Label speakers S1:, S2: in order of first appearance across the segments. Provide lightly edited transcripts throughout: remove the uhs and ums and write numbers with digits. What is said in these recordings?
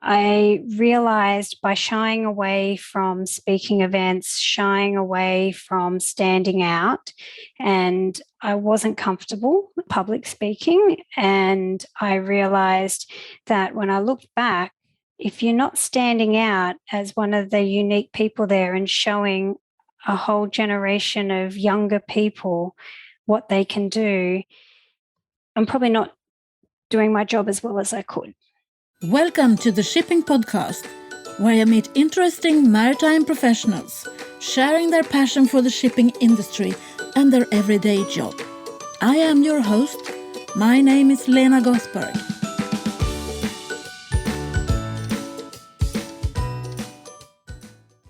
S1: I realized by shying away from speaking events, shying away from standing out, and I wasn't comfortable public speaking. And I realized that when I looked back, if you're not standing out as one of the unique people there and showing a whole generation of younger people what they can do, I'm probably not doing my job as well as I could.
S2: Welcome to the Shipping Podcast, where I meet interesting maritime professionals sharing their passion for the shipping industry and their everyday job. I am your host. My name is Lena Gosberg.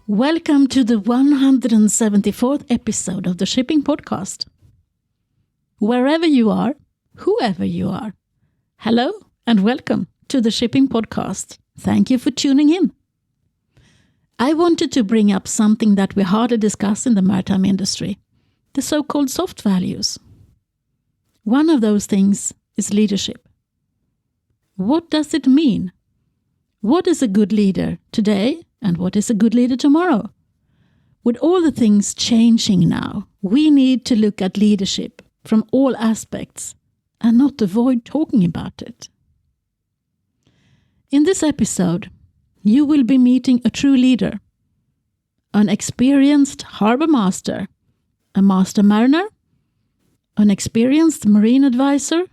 S2: Welcome to the 174th episode of the Shipping Podcast. Wherever you are, whoever you are, hello and welcome to the Shipping Podcast. Thank you for tuning in. I wanted to bring up something that we hardly discuss in the maritime industry, the so-called soft values. One of those things is leadership. What does it mean? What is a good leader today and what is a good leader tomorrow? With all the things changing now, we need to look at leadership from all aspects and not avoid talking about it. In this episode, you will be meeting a true leader, an experienced harbour master, a master mariner, an experienced marine advisor,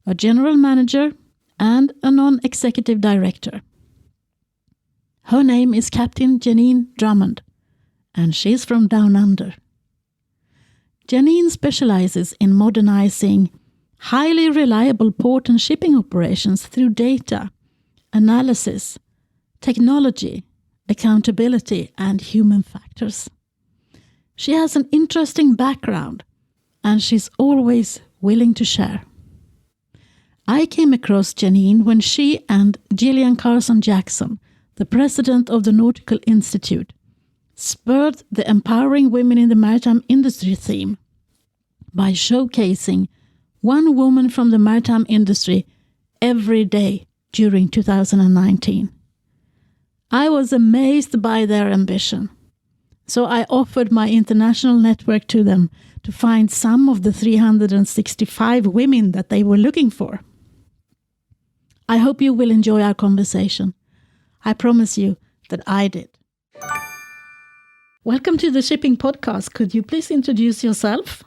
S2: a general manager, and a non-executive director. Her name is Captain Jeanine Drummond, and she's from Down Under. Jenine specializes in modernizing highly reliable port and shipping operations through data, analysis, technology, accountability, and human factors. She has an interesting background, and she's always willing to share. I came across Jenine when she and Gillian Carson Jackson, the president of the Nautical Institute, spurred the Empowering Women in the Maritime Industry theme by showcasing one woman from the maritime industry every day during 2019. I was amazed by their ambition, so I offered my international network to them to find some of the 365 women that they were looking for. I hope you will enjoy our conversation. I promise you that I did. Welcome to the Shipping Podcast. Could you please introduce yourself?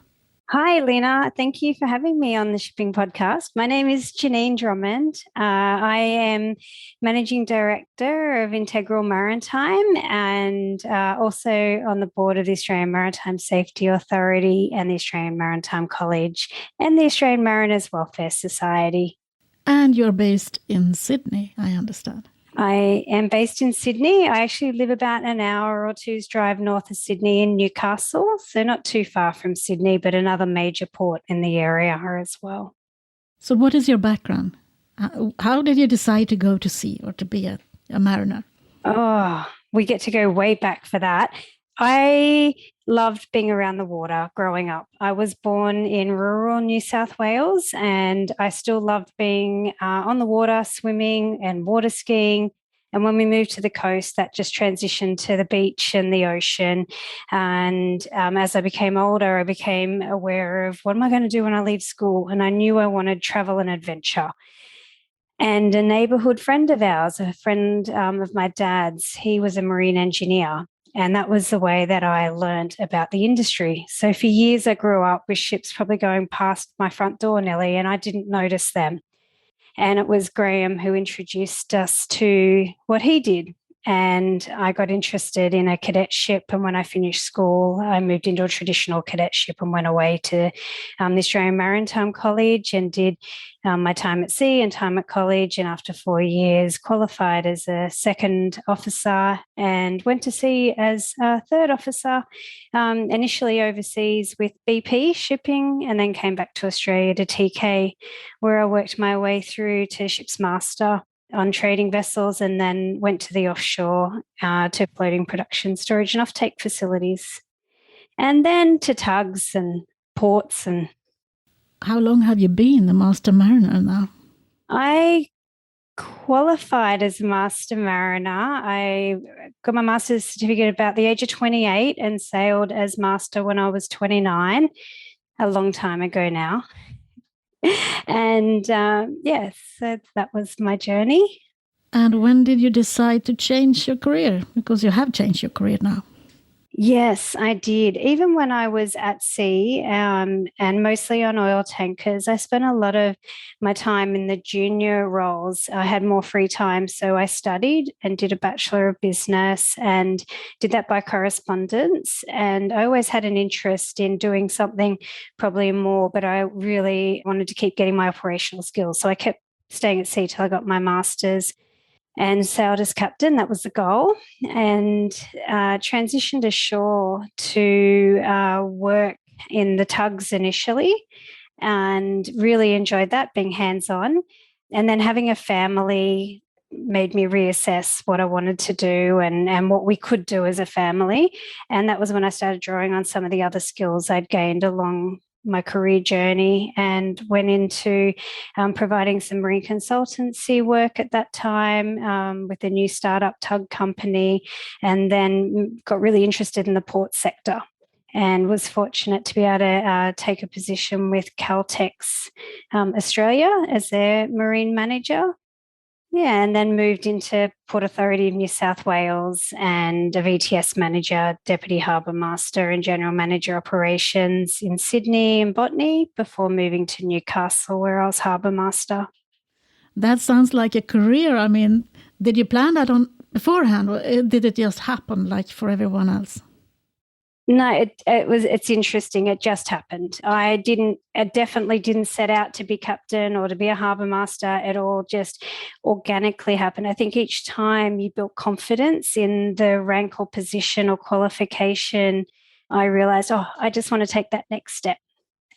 S1: Hi, Lena. Thank you for having me on the Shipping Podcast. My name is Jeanine Drummond. I am Managing Director of Integral Maritime and also on the board of the Australian Maritime Safety Authority and the Australian Maritime College and the Australian Mariners Welfare Society.
S2: And you're based in Sydney, I understand.
S1: I am based in Sydney. I actually live about an hour or two's drive north of Sydney in Newcastle, so not too far from Sydney, but another major port in the area as well.
S2: So what is your background? How did you decide to go to sea or to be a mariner?
S1: Oh, we get to go way back for that. I loved being around the water growing up. I was born in rural New South Wales and I still loved being on the water, swimming and water skiing. And when we moved to the coast, that just transitioned to the beach and the ocean. And as I became older, I became aware of what am I going to do when I leave school? And I knew I wanted travel and adventure. And a neighbourhood friend of ours, a friend of my dad's, he was a marine engineer. And that was the way that I learned about the industry. So for years, I grew up with ships probably going past my front door, Nellie, and I didn't notice them. And it was Graham who introduced us to what he did. And I got interested in a cadetship. And when I finished school, I moved into a traditional cadetship and went away to the Australian Maritime College and did my time at sea and time at college. And after 4 years, qualified as a second officer and went to sea as a third officer, initially overseas with BP shipping, and then came back to Australia to TK, where I worked my way through to ship's master on trading vessels and then went to the offshore to floating production, storage and offtake facilities, and then to tugs and ports. And
S2: how long have you been a master mariner now?
S1: I qualified as a master mariner. I got my master's certificate about the age of 28 and sailed as master when I was 29, a long time ago now. And yes, that was my journey.
S2: And when did you decide to change your career? Because you have changed your career now.
S1: Yes, I did. Even when I was at sea and mostly on oil tankers, I spent a lot of my time in the junior roles. I had more free time. So I studied and did a Bachelor of Business and did that by correspondence. And I always had an interest in doing something probably more, but I really wanted to keep getting my operational skills. So I kept staying at sea till I got my master's and sailed as captain. That was the goal, and transitioned ashore to work in the tugs initially, and really enjoyed that, being hands-on. And then having a family made me reassess what I wanted to do and what we could do as a family. And that was when I started drawing on some of the other skills I'd gained along my career journey, and went into providing some marine consultancy work at that time with a new startup tug company, and then got really interested in the port sector and was fortunate to be able to take a position with Caltex Australia as their marine manager. Yeah, and then moved into Port Authority of New South Wales and a VTS manager, Deputy Harbour Master and General Manager Operations in Sydney and Botany before moving to Newcastle, where I was Harbour Master.
S2: That sounds like a career. I mean, did you plan that on beforehand, or did it just happen like for everyone else?
S1: No, it's interesting. It just happened. I definitely didn't set out to be captain or to be a harbour master. It all just organically happened. I think each time you built confidence in the rank or position or qualification, I realized, I just want to take that next step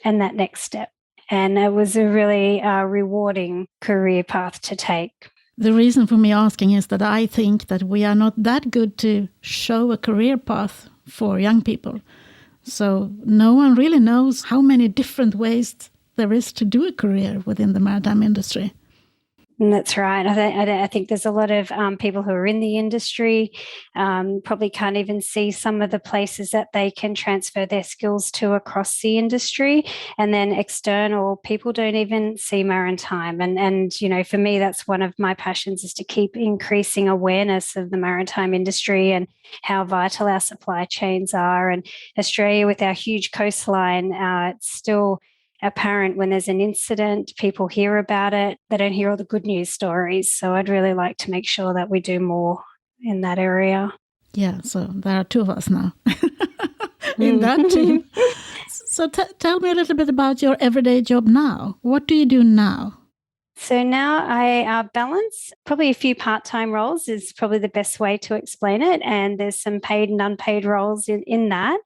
S1: and that next step. And it was a really rewarding career path to take.
S2: The reason for me asking is that I think that we are not that good to show a career path for young people. So no one really knows how many different ways there is to do a career within the maritime industry.
S1: And that's right. I think there's a lot of people who are in the industry probably can't even see some of the places that they can transfer their skills to across the industry. And then external people don't even see maritime. And for me, that's one of my passions, is to keep increasing awareness of the maritime industry and how vital our supply chains are. And Australia, with our huge coastline, it's still apparent when there's an incident, people hear about it, they don't hear all the good news stories. So I'd really like to make sure that we do more in that area.
S2: Yeah, so there are two of us now in that team. So tell me a little bit about your everyday job now. What do you do now?
S1: So now I balance probably a few part-time roles is probably the best way to explain it. And there's some paid and unpaid roles in that.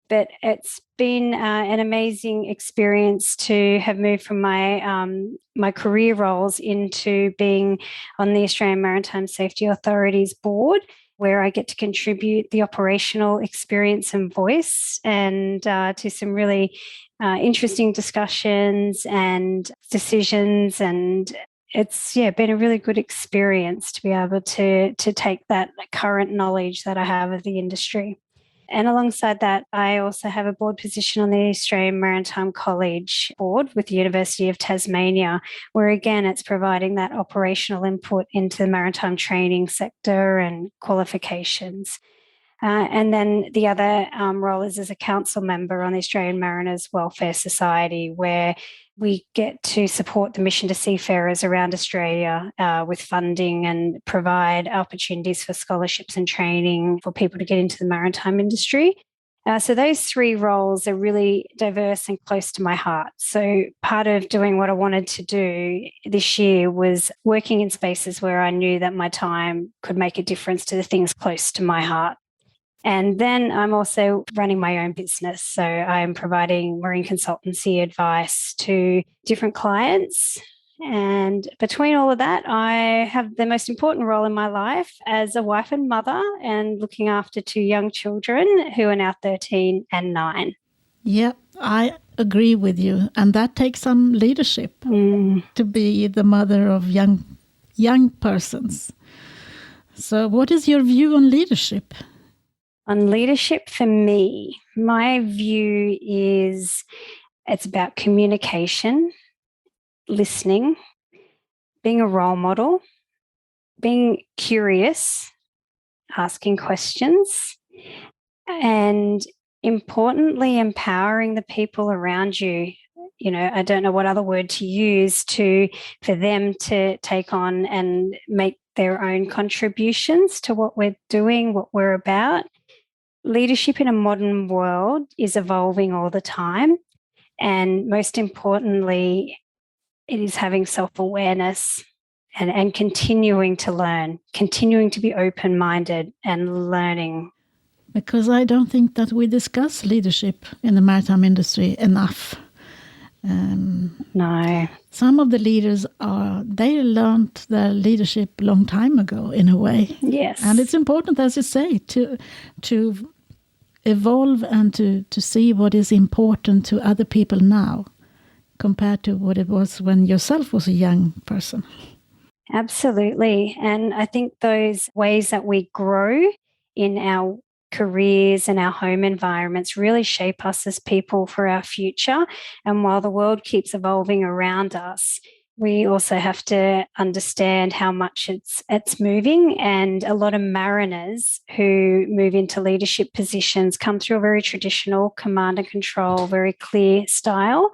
S1: But it's been an amazing experience to have moved from my career roles into being on the Australian Maritime Safety Authority's board, where I get to contribute the operational experience and voice and to some really interesting discussions and decisions. And it's been a really good experience to be able to take that current knowledge that I have of the industry. And alongside that, I also have a board position on the Australian Maritime College board with the University of Tasmania, where again, it's providing that operational input into the maritime training sector and qualifications. And then the other role is as a council member on the Australian Mariners Welfare Society, where we get to support the mission to seafarers around Australia with funding and provide opportunities for scholarships and training for people to get into the maritime industry. So those three roles are really diverse and close to my heart. So part of doing what I wanted to do this year was working in spaces where I knew that my time could make a difference to the things close to my heart. And then I'm also running my own business. So I'm providing marine consultancy advice to different clients. And between all of that, I have the most important role in my life as a wife and mother, and looking after two young children who are now 13 and 9.
S2: Yeah, I agree with you. And that takes some leadership to be the mother of young young persons. So what is your view on leadership?
S1: On leadership, for me, my view is it's about communication, listening, being a role model, being curious, asking questions, and importantly, empowering the people around you. You know, I don't know what other word to use for them to take on and make their own contributions to what we're doing, what we're about. Leadership in a modern world is evolving all the time. And most importantly, it is having self-awareness and continuing to learn, continuing to be open-minded and learning.
S2: Because I don't think that we discuss leadership in the maritime industry enough.
S1: No.
S2: Some of the leaders they learned their leadership a long time ago, in a way.
S1: Yes.
S2: And it's important, as you say, to evolve and to see what is important to other people now compared to what it was when yourself was a young person.
S1: Absolutely. And I think those ways that we grow in our careers and our home environments really shape us as people for our future. And while the world keeps evolving around us, we also have to understand how much it's moving. And a lot of mariners who move into leadership positions come through a very traditional command and control, very clear style.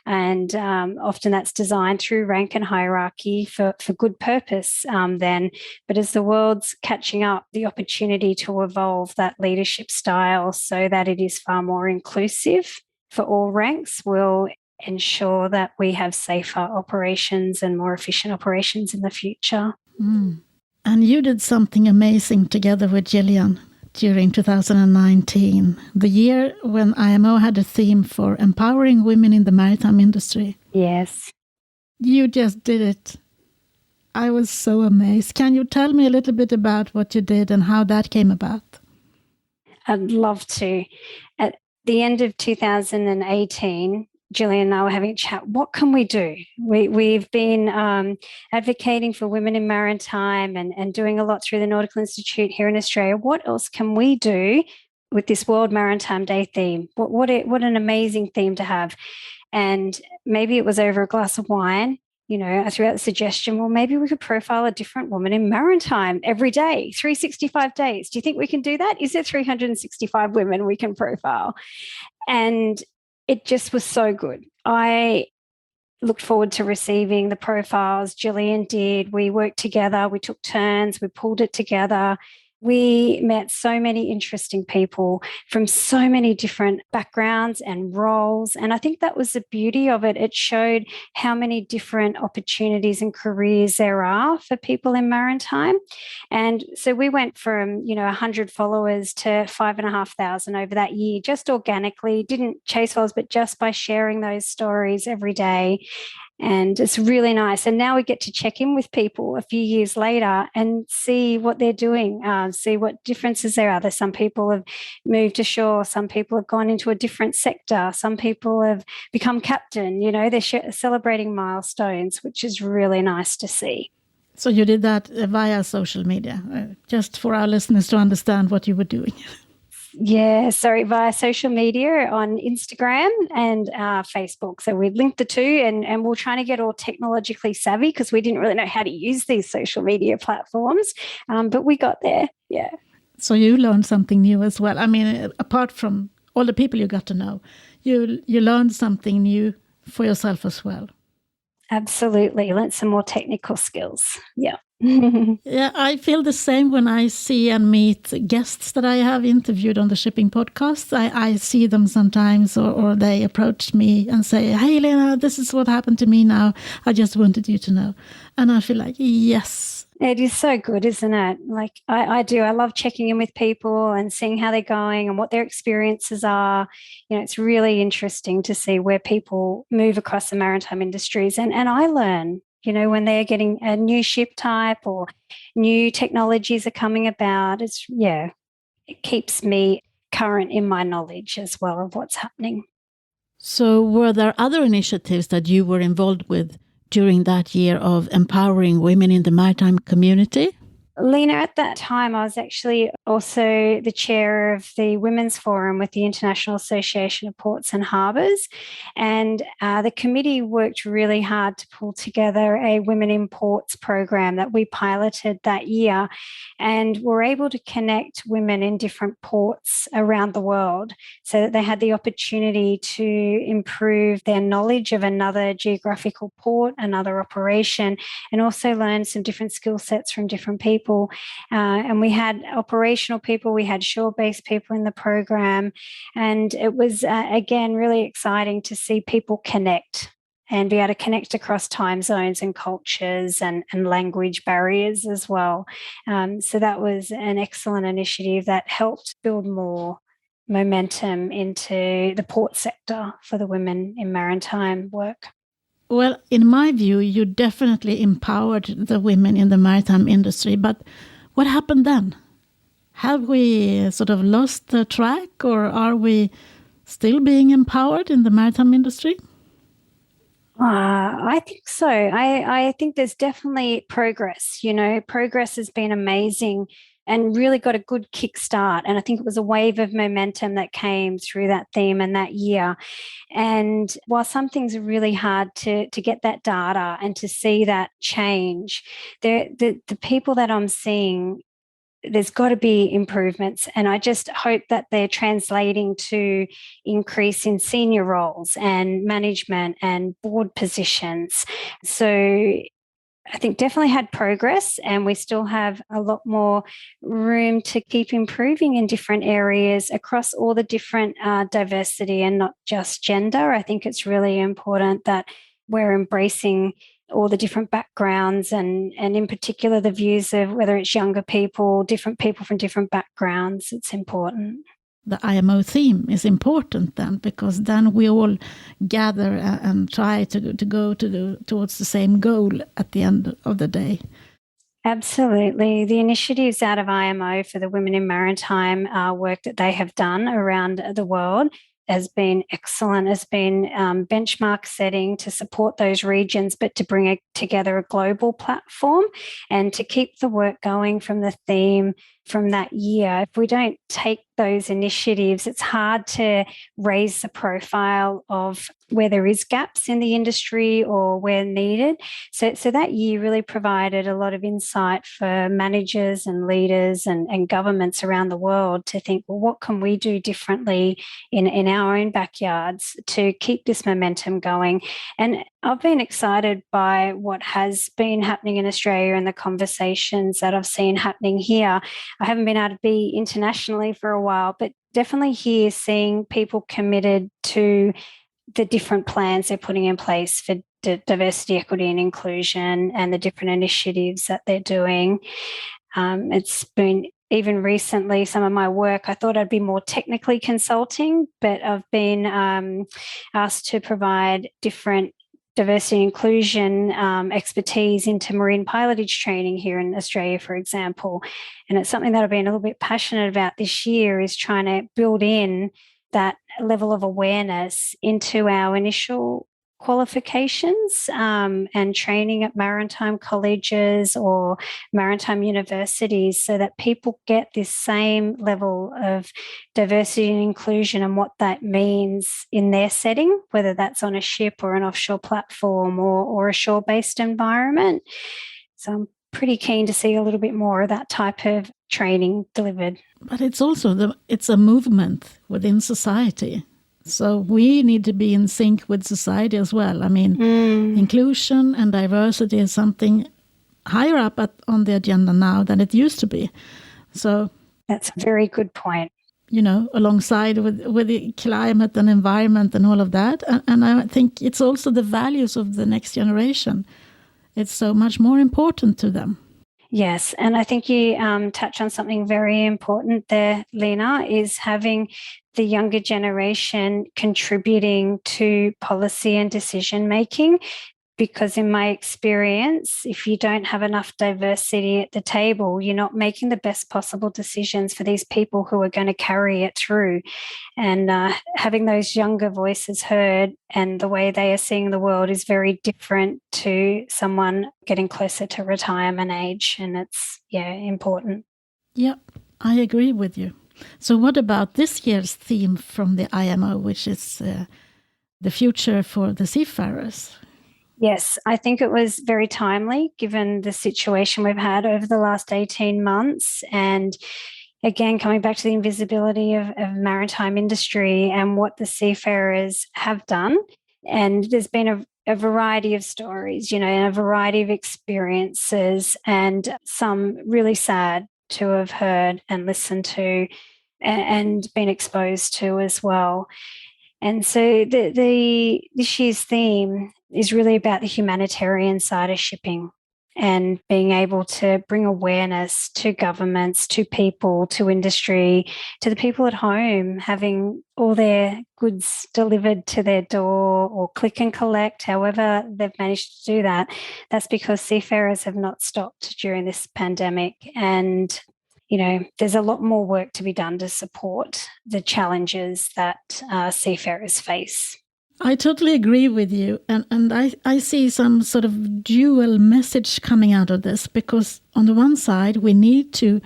S1: And often that's designed through rank and hierarchy for good purpose then. But as the world's catching up, the opportunity to evolve that leadership style so that it is far more inclusive for all ranks will ensure that we have safer operations and more efficient operations in the future.
S2: And you did something amazing together with Gillian during 2019, the year when IMO had a theme for empowering women in the maritime industry.
S1: Yes.
S2: You just did it. I was so amazed. Can you tell me a little bit about what you did and how that came about?
S1: I'd love to. At the end of 2018, Gillian and I were having a chat. What can we do? We've been advocating for women in maritime and doing a lot through the Nautical Institute here in Australia. What else can we do with this World Maritime Day theme? What an amazing theme to have. And maybe it was over a glass of wine. You know, I threw out the suggestion, well, maybe we could profile a different woman in maritime every day, 365 days. Do you think we can do that? Is there 365 women we can profile? And it just was so good. I looked forward to receiving the profiles. Gillian did. We worked together. We took turns. We pulled it together. We met so many interesting people from so many different backgrounds and roles. And I think that was the beauty of it. It showed how many different opportunities and careers there are for people in maritime. And so we went from, 100 followers to 5,500 over that year, just organically, didn't chase followers, but just by sharing those stories every day. And it's really nice. And now we get to check in with people a few years later and see what they're doing, see what differences there are. There's some people have moved ashore. Some people have gone into a different sector. Some people have become captain. They're celebrating milestones, which is really nice to see.
S2: So you did that via social media, just for our listeners to understand what you were doing.
S1: Yeah, via social media on Instagram and Facebook. So we linked the two and we're trying to get all technologically savvy because we didn't really know how to use these social media platforms, but we got there, yeah.
S2: So you learned something new as well. I mean, apart from all the people you got to know, you learned something new for yourself as well.
S1: Absolutely, learned some more technical skills, yeah.
S2: Yeah, I feel the same when I see and meet guests that I have interviewed on the shipping podcast. I see them sometimes or they approach me and say, hey, Lena, this is what happened to me now. I just wanted you to know. And I feel like, yes.
S1: It is so good, isn't it? Like I do. I love checking in with people and seeing how they're going and what their experiences are. It's really interesting to see where people move across the maritime industries. And I learn, when they're getting a new ship type or new technologies are coming about. It keeps me current in my knowledge as well of what's happening.
S2: So were there other initiatives that you were involved with during that year of empowering women in the maritime community?
S1: Lena, at that time, I was actually also the chair of the Women's Forum with the International Association of Ports and Harbours. And the committee worked really hard to pull together a Women in Ports program that we piloted that year. And were able to connect women in different ports around the world so that they had the opportunity to improve their knowledge of another geographical port, another operation, and also learn some different skill sets from different people. And we had operational people, we had shore-based people in the program. And it was, again, really exciting to see people connect and be able to connect across time zones and cultures and language barriers as well. So that was an excellent initiative that helped build more momentum into the port sector for the women in maritime work.
S2: Well, in my view, you definitely empowered the women in the maritime industry. But what happened then? Have we sort of lost the track, or are we still being empowered in the maritime industry?
S1: I think so. I think there's definitely progress. You know, progress has been amazing and really got a good kickstart. And I think it was a wave of momentum that came through that theme and that year. And while some things are really hard to get that data and to see that change, the people that I'm seeing, there's got to be improvements. And I just hope that they're translating to increase in senior roles and management and board positions. So I think definitely had progress, and we still have a lot more room to keep improving in different areas across all the different diversity and not just gender. I think it's really important that we're embracing all the different backgrounds and in particular the views of whether it's younger people, different people from different backgrounds. It's important.
S2: The IMO theme is important then, because then we all gather and try to go towards the same goal at the end of the day.
S1: Absolutely. The initiatives out of IMO for the Women in Maritime work that they have done around the world has been excellent, has been benchmark setting to support those regions, but to bring together a global platform and to keep the work going from the theme from that year. If we don't take those initiatives, it's hard to raise the profile of where there is gaps in the industry or where needed. So that year really provided a lot of insight for managers and leaders and governments around the world to think, well, what can we do differently in our own backyards to keep this momentum going? And I've been excited by what has been happening in Australia and the conversations that I've seen happening here. I haven't been able to be internationally for a while, but definitely here seeing people committed to the different plans they're putting in place for diversity, equity and inclusion and the different initiatives that they're doing. It's been even recently, some of my work, I thought I'd be more technically consulting, but I've been asked to provide different diversity and inclusion expertise into marine pilotage training here in Australia, for example. And it's something that I've been a little bit passionate about this year, is trying to build in that level of awareness into our initial qualifications and training at maritime colleges or maritime universities, so that people get this same level of diversity and inclusion and what that means in their setting, whether that's on a ship or an offshore platform or a shore-based environment. So I'm pretty keen to see a little bit more of that type of training delivered.
S2: But it's also it's a movement within society. So we need to be in sync with society as well. I mean, inclusion and diversity is something higher up on the agenda now than it used to be. So
S1: that's a very good point.
S2: You know, alongside with the climate and environment and all of that. And I think it's also the values of the next generation. It's so much more important to them.
S1: Yes, and I think you touch on something very important there, Lena, is having the younger generation contributing to policy and decision making, because in my experience, if you don't have enough diversity at the table, you're not making the best possible decisions for these people who are going to carry it through. And having those younger voices heard and the way they are seeing the world is very different to someone getting closer to retirement age. And it's, important.
S2: Yeah, I agree with you. So what about this year's theme from the IMO, which is the future for the seafarers?
S1: Yes, I think it was very timely given the situation we've had over the last 18 months. And again, coming back to the invisibility of maritime industry and what the seafarers have done. And there's been a variety of stories, and a variety of experiences, and some really sad to have heard and listened to and been exposed to as well. And so this year's theme is really about the humanitarian side of shipping and being able to bring awareness to governments, to people, to industry, to the people at home, having all their goods delivered to their door or click and collect, however they've managed to do that. That's because seafarers have not stopped during this pandemic. And there's a lot more work to be done to support the challenges that seafarers face.
S2: I totally agree with you. And I see some sort of dual message coming out of this, because on the one side, we need to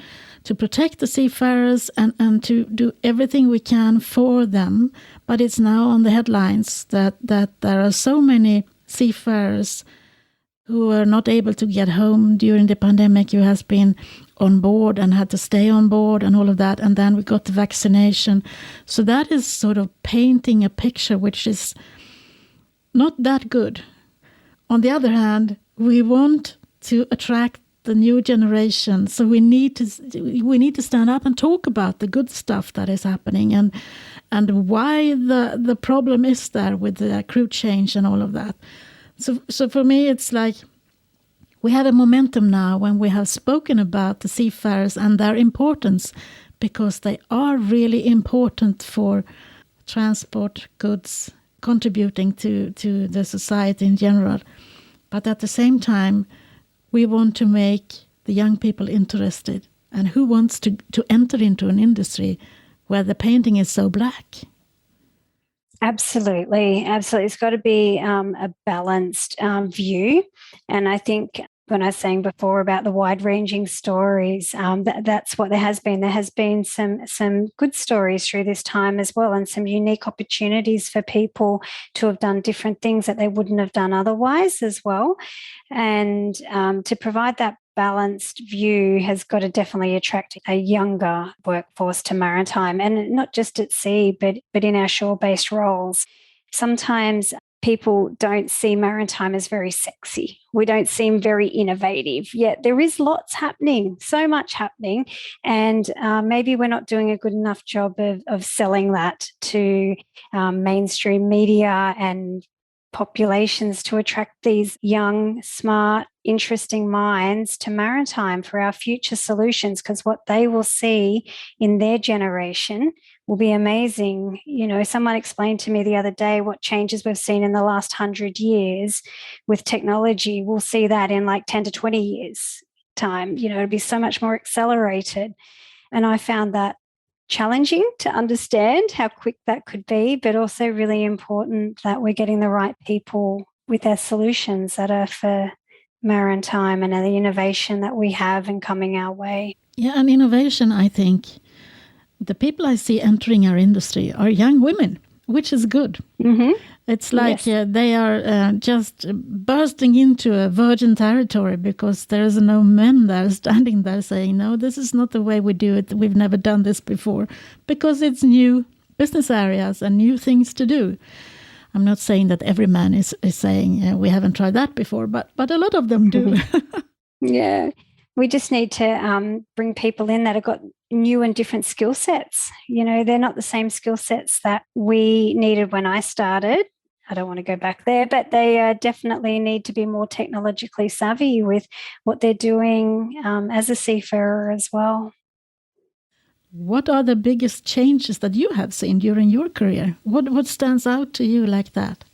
S2: protect the seafarers and to do everything we can for them. But it's now on the headlines that there are so many seafarers who are not able to get home during the pandemic, who has been on board and had to stay on board and all of that. And then we got the vaccination. So that is sort of painting a picture which is not that good. On the other hand, we want to attract the new generation. So we need to stand up and talk about the good stuff that is happening and why the problem is there with the crew change and all of that. So for me, it's like we have a momentum now when we have spoken about the seafarers and their importance, because they are really important for transport goods, contributing to the society in general. But at the same time, we want to make the young people interested. And who wants to enter into an industry where the painting is so black?
S1: Absolutely. It's got to be a balanced view. And I think when I was saying before about the wide-ranging stories, that's what there has been. There has been some good stories through this time as well, and some unique opportunities for people to have done different things that they wouldn't have done otherwise as well. And to provide that balanced view has got to definitely attract a younger workforce to maritime, and not just at sea, but in our shore-based roles. Sometimes people don't see maritime as very sexy. We don't seem very innovative, yet there is lots happening, so much happening. And maybe we're not doing a good enough job of selling that to mainstream media and populations to attract these young, smart, interesting minds to maritime for our future solutions, because what they will see in their generation will be amazing. Someone explained to me the other day what changes we've seen in the last 100 years with technology. We'll see that in like 10 to 20 years time. It'll be so much more accelerated. And I found that challenging to understand how quick that could be, but also really important that we're getting the right people with our solutions that are for maritime and the innovation that we have and coming our way.
S2: Yeah, and innovation, I think the people I see entering our industry are young women, which is good.
S1: Mm-hmm.
S2: It's like they are just bursting into a virgin territory, because there is no men there standing there saying, no, this is not the way we do it. We've never done this before, because it's new business areas and new things to do. I'm not saying that every man is saying we haven't tried that before, but a lot of them do.
S1: Yeah. We just need to bring people in that have got new and different skill sets. They're not the same skill sets that we needed when I started. I don't want to go back there, but they definitely need to be more technologically savvy with what they're doing as a seafarer as well.
S2: What are the biggest changes that you have seen during your career? What stands out to you like that?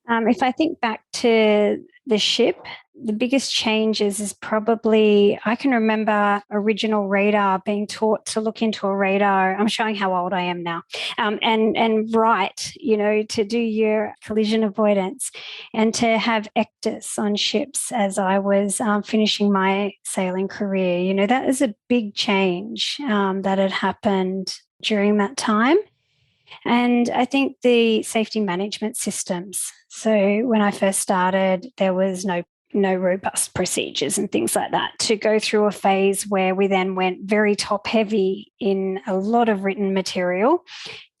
S1: If I think back to the ship, the biggest changes is probably, I can remember original radar, being taught to look into a radar. I'm showing how old I am now. And write, to do your collision avoidance, and to have ectus on ships as I was finishing my sailing career. That is a big change that had happened during that time. And I think the safety management systems. So when I first started, there was no robust procedures and things like that, to go through a phase where we then went very top heavy in a lot of written material,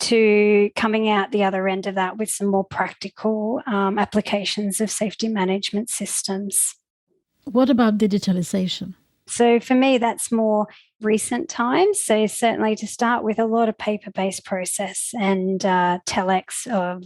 S1: to coming out the other end of that with some more practical applications of safety management systems.
S2: What about digitalization?
S1: So for me, that's more recent times. So certainly to start with, a lot of paper-based process and telex of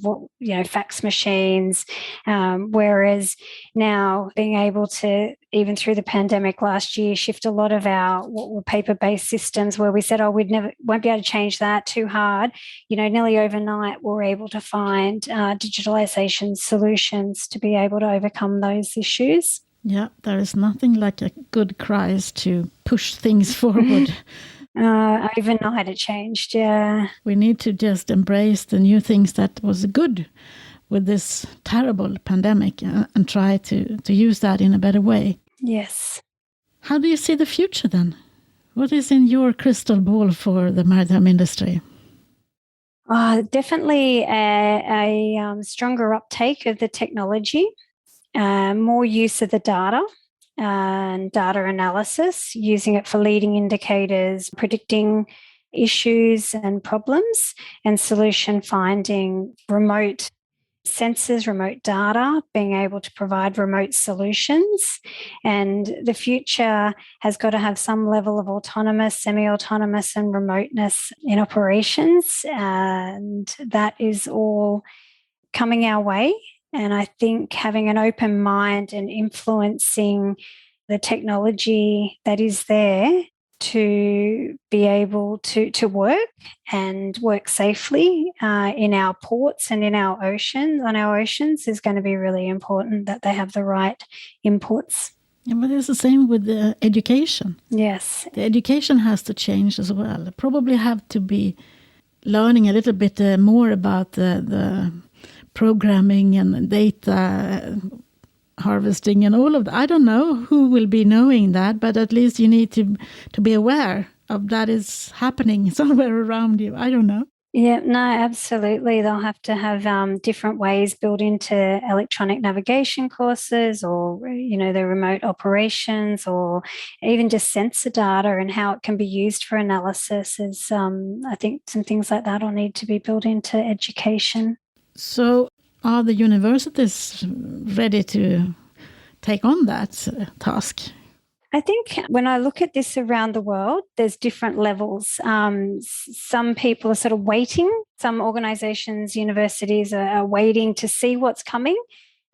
S1: fax machines, whereas now being able to, even through the pandemic last year, shift a lot of our what were paper-based systems where we said, won't be able to change that, too hard. Nearly overnight, we're able to find digitalization solutions to be able to overcome those issues.
S2: Yeah, there is nothing like a good crisis to push things forward.
S1: Overnight it changed, yeah.
S2: We need to just embrace the new things that was good with this terrible pandemic and try to use that in a better way.
S1: Yes.
S2: How do you see the future then? What is in your crystal ball for the maritime industry?
S1: Definitely a stronger uptake of the technology. More use of the data and data analysis, using it for leading indicators, predicting issues and problems, and solution finding, remote sensors, remote data, being able to provide remote solutions. And the future has got to have some level of autonomous, semi-autonomous, and remoteness in operations. And that is all coming our way. And I think having an open mind and influencing the technology that is there to be able to work safely in our ports and on our oceans is going to be really important, that they have the right inputs.
S2: Yeah, but it's the same with the education.
S1: Yes.
S2: The education has to change as well. Probably have to be learning a little bit more about the programming and data harvesting and all of that. I don't know who will be knowing that, but at least you need to be aware of that is happening somewhere around you. I don't know.
S1: Yeah, no, absolutely. They'll have to have different ways built into electronic navigation courses, or, the remote operations, or even just sensor data and how it can be used for analysis. I think some things like that will need to be built into education.
S2: So are the universities ready to take on that task?
S1: I think when I look at this around the world, there's different levels. Some people are sort of waiting. Some organizations, universities are waiting to see what's coming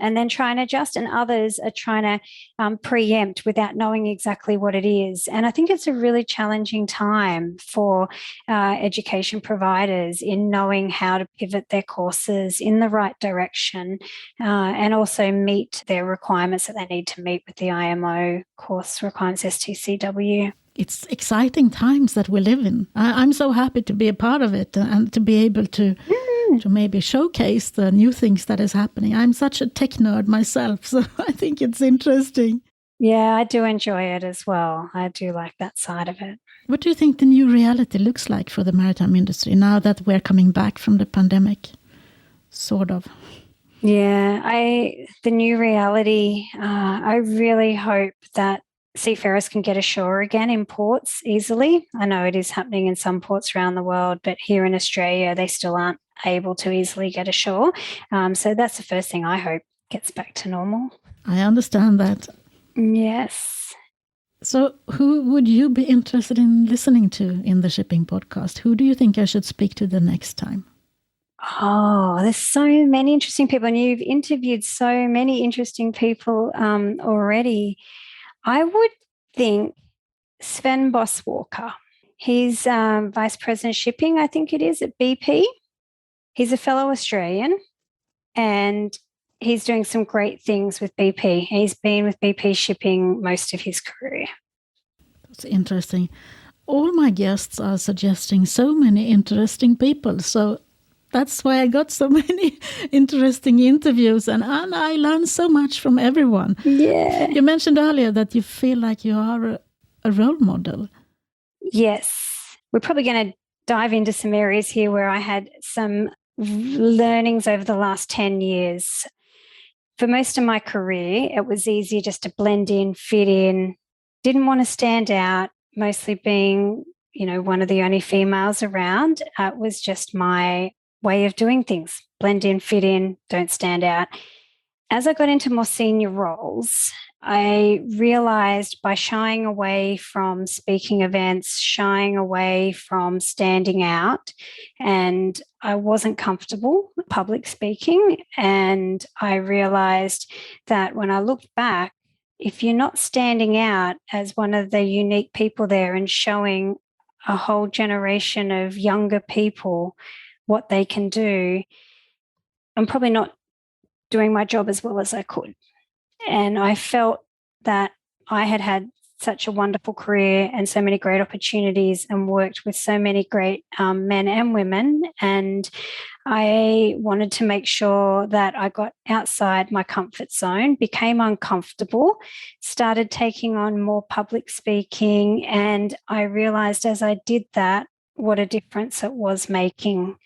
S1: and then try and adjust, and others are trying to preempt without knowing exactly what it is. And I think it's a really challenging time for education providers in knowing how to pivot their courses in the right direction and also meet their requirements that they need to meet with the IMO course requirements, STCW.
S2: It's exciting times that we live in. I'm so happy to be a part of it and to be able to maybe showcase the new things that is happening. I'm such a tech nerd myself, so I think it's interesting.
S1: Yeah, I do enjoy it as well. I do like that side of it.
S2: What do you think the new reality looks like for the maritime industry now that we're coming back from the pandemic? Sort of.
S1: Yeah, the new reality, I really hope that seafarers can get ashore again in ports easily. I know it is happening in some ports around the world, but here in Australia, they still aren't able to easily get ashore. So that's the first thing I hope gets back to normal.
S2: I understand that.
S1: Yes.
S2: So who would you be interested in listening to in the shipping podcast? Who do you think I should speak to the next time?
S1: Oh, there's so many interesting people, and you've interviewed so many interesting people already. I would think Sven Boswalker. He's Vice President Shipping, I think it is, at BP. He's a fellow Australian, and he's doing some great things with BP. He's been with BP shipping most of his career.
S2: That's interesting. All my guests are suggesting so many interesting people. So that's why I got so many interesting interviews, and I learned so much from everyone.
S1: Yeah.
S2: You mentioned earlier that you feel like you are a role model.
S1: Yes. We're probably going to dive into some areas here where I had some learnings over the last 10 years. For most of my career, it was easier just to blend in, fit in, didn't want to stand out, mostly being, one of the only females around. It was just my way of doing things. Blend in, fit in, don't stand out. As I got into more senior roles, I realized by shying away from speaking events, shying away from standing out, and I wasn't comfortable public speaking. And I realized that when I looked back, if you're not standing out as one of the unique people there and showing a whole generation of younger people what they can do, I'm probably not doing my job as well as I could. And I felt that I had had such a wonderful career and so many great opportunities and worked with so many great men and women. And I wanted to make sure that I got outside my comfort zone, became uncomfortable, started taking on more public speaking. And I realized as I did that, what a difference it was making.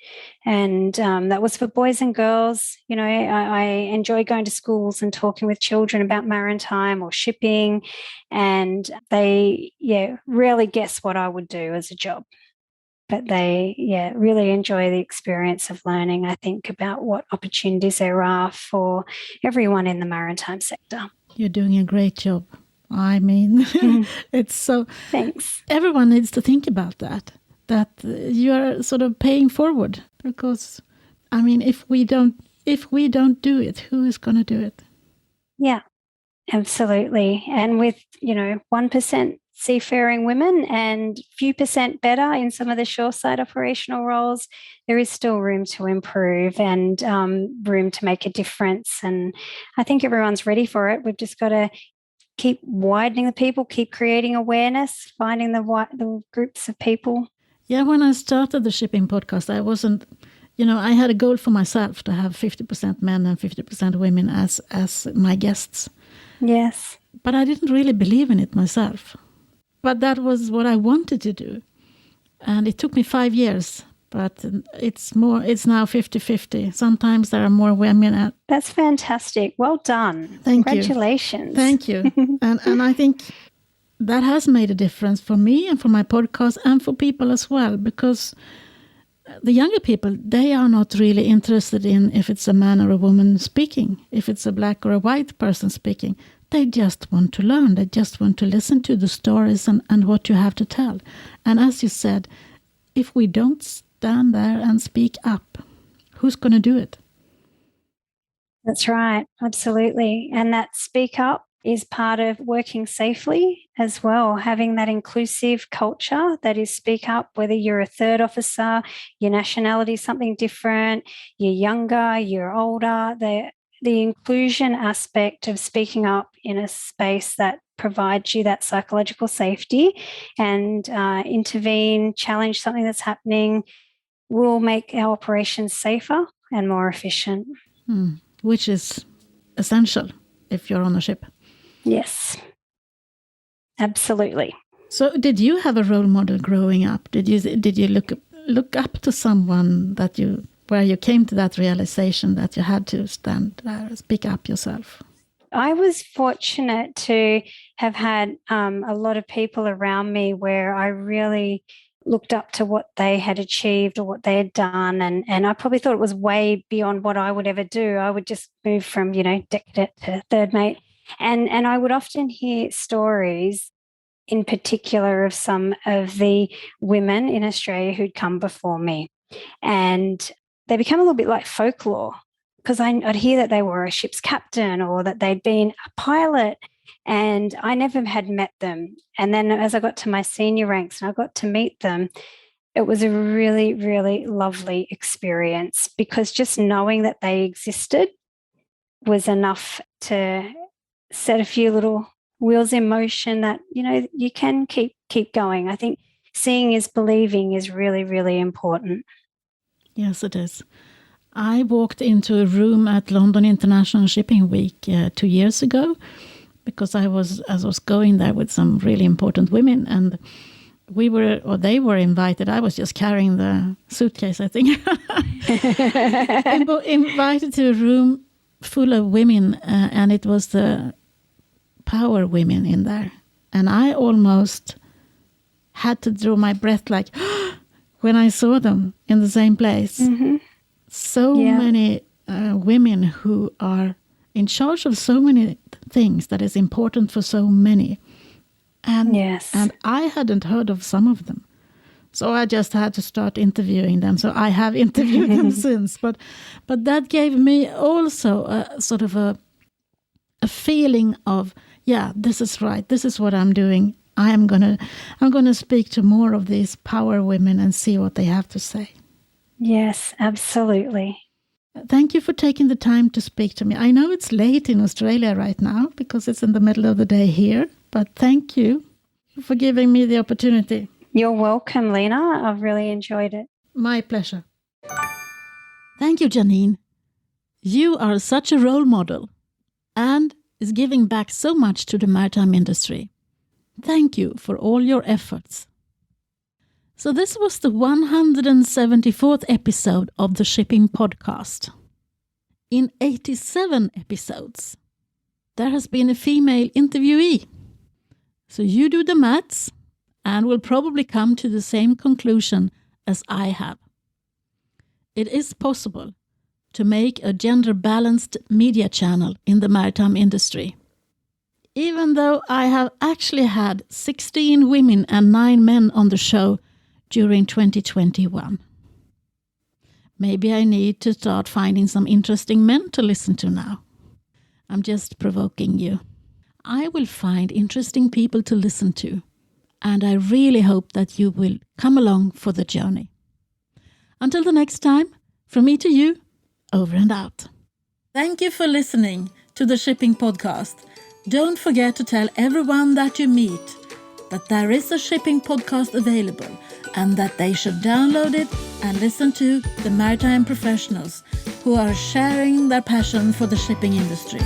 S1: And that was for boys and girls. I enjoy going to schools and talking with children about maritime or shipping. And they, rarely guess what I would do as a job. But they, really enjoy the experience of learning, I think, about what opportunities there are for everyone in the maritime sector.
S2: You're doing a great job. I mean, it's so...
S1: Thanks.
S2: Everyone needs to think about that you are sort of paying forward, because, I mean, if we don't do it, who is going to do it?
S1: Yeah, absolutely. And with, 1% seafaring women and few percent better in some of the shoreside operational roles, there is still room to improve and room to make a difference. And I think everyone's ready for it. We've just got to keep widening the people, keep creating awareness, finding the groups of people.
S2: Yeah, when I started the shipping podcast, I wasn't, I had a goal for myself to have 50% men and 50% women as my guests.
S1: Yes.
S2: But I didn't really believe in it myself. But that was what I wanted to do. And it took me 5 years, but it's now 50-50. Sometimes there are more women.
S1: That's fantastic. Well done. Congratulations.
S2: Thank you. And I think that has made a difference for me and for my podcast and for people as well, because the younger people, they are not really interested in if it's a man or a woman speaking, if it's a black or a white person speaking. They just want to learn. They just want to listen to the stories and what you have to tell. And as you said, if we don't stand there and speak up, who's going to do it?
S1: That's right. Absolutely. And that speak up is part of working safely as well, having that inclusive culture that is speak up, whether you're a third officer, your nationality is something different, you're younger, you're older. The inclusion aspect of speaking up in a space that provides you that psychological safety and intervene, challenge something that's happening will make our operations safer and more efficient.
S2: Which is essential if you're on a ship.
S1: Yes, absolutely.
S2: So did you have a role model growing up? Did you look up to someone where you came to that realization that you had to stand there, speak up yourself?
S1: I was fortunate to have had a lot of people around me where I really looked up to what they had achieved or what they had done. And I probably thought it was way beyond what I would ever do. I would just move from, deck cadet to third mate. And I would often hear stories in particular of some of the women in Australia who'd come before me. And they become a little bit like folklore, because I'd hear that they were a ship's captain or that they'd been a pilot, and I never had met them. And then as I got to my senior ranks and I got to meet them, it was a really, really lovely experience, because just knowing that they existed was enough to set a few little wheels in motion that, you can keep going. I think seeing is believing is really, really important.
S2: Yes, it is. I walked into a room at London International Shipping Week 2 years ago because I was going there with some really important women, and they were invited. I was just carrying the suitcase, I think. Invited to a room full of women, and it was the power women in there. And I almost had to draw my breath like when I saw them in the same place.
S1: Mm-hmm.
S2: So many women who are in charge of so many things that is important for so many. And I hadn't heard of some of them. So I just had to start interviewing them. So I have interviewed them since. But that gave me also a sort of a feeling of, this is right. This is what I'm doing. I'm gonna speak to more of these power women and see what they have to say.
S1: Yes, absolutely.
S2: Thank you for taking the time to speak to me. I know it's late in Australia right now because it's in the middle of the day here, but thank you for giving me the opportunity.
S1: You're welcome, Lena. I've really enjoyed it.
S2: My pleasure. Thank you, Jenine. You are such a role model and is giving back so much to the maritime industry. Thank you for all your efforts. So this was the 174th episode of the Shipping Podcast. In 87 episodes, there has been a female interviewee. So you do the maths and will probably come to the same conclusion as I have. It is possible to make a gender-balanced media channel in the maritime industry. Even though I have actually had 16 women and 9 men on the show during 2021. Maybe I need to start finding some interesting men to listen to now. I'm just provoking you. I will find interesting people to listen to, and I really hope that you will come along for the journey. Until the next time, from me to you, over and out. Thank you for listening to the Shipping Podcast. Don't forget to tell everyone that you meet that there is a shipping podcast available and that they should download it and listen to the maritime professionals who are sharing their passion for the shipping industry.